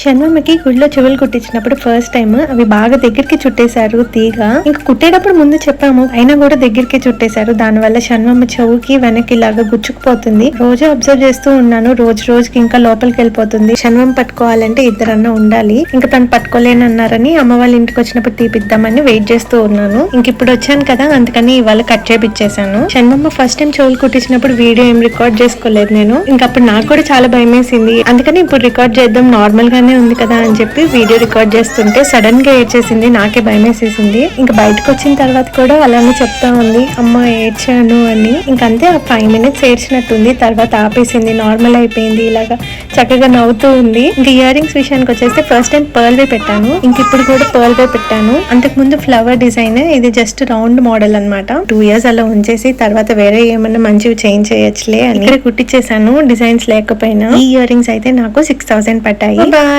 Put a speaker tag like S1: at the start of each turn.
S1: షణ్మమ్మకి గుడిలో చెవులు కుట్టించినప్పుడు first time అవి బాగా దగ్గరికి చుట్టేశారు తీగ. ఇంకా కుట్టేటప్పుడు ముందు చెప్పాము, అయినా కూడా దగ్గరికి చుట్టేశారు. దానివల్ల షణ్మమ్మ చెవుకి వెనక్కి ఇలాగా గుచ్చుకుపోతుంది. రోజు అబ్జర్వ్ చేస్తూ ఉన్నాను, రోజు రోజుకి ఇంకా లోపలికి వెళ్ళిపోతుంది. షణ్మమ్మ పట్టుకోవాలంటే ఇద్దరన్నా ఉండాలి. ఇంకా తను పట్టుకోలేనన్నారని అమ్మ వాళ్ళ ఇంటికి వచ్చినప్పుడు తీపిద్దామని వెయిట్ చేస్తూ ఉన్నాను. ఇంక ఇప్పుడు వచ్చాను కదా, అందుకని ఇవాళ కట్ చేపిచ్చేసాను. షణ్మమ్మ ఫస్ట్ టైం చెవులు కుట్టించినప్పుడు వీడియో ఏం రికార్డ్ చేసుకోలేదు నేను. ఇంకా అప్పుడు నాకు కూడా చాలా భయం వేసింది. అందుకని ఇప్పుడు రికార్డ్ చేద్దాం, నార్మల్ గానే ఉంది కదా అని చెప్పి వీడియో రికార్డ్ చేస్తుంటే సడన్ గా ఏడ్చేసింది. నాకే భయం వేసేసింది. ఇంకా బయటకు వచ్చిన తర్వాత కూడా అలానే చెప్తా ఉంది, అమ్మ ఏడ్చాను అని. ఇంకంతే ఆ 5 minutes ఏడ్చినట్టుంది. తర్వాత ఆపేసింది, నార్మల్ అయిపోయింది. ఇలాగా చక్కగా నవ్వుతూ ఉంది. ఇంకా ఇయర్ రింగ్స్ విషయానికి వచ్చేస్తే ఫస్ట్ టైం పర్ల్ వే పెట్టాను. ఇంక ఇప్పుడు కూడా పర్ల్ వే పెట్టాను. అంతకు ముందు ఫ్లవర్ డిజైన్, ఇది జస్ట్ రౌండ్ మోడల్ అనమాట. 2 years అలా ఉంచేసి తర్వాత వేరే ఏమన్నా మంచివి చేంజ్ చేయొచ్చులే అని ఇక్కడ కుట్టించేసాను, డిజైన్స్ లేకపోయినా. ఈ ఇయర్ రింగ్స్ అయితే నాకు 6000 పట్టాయి. బాయ్.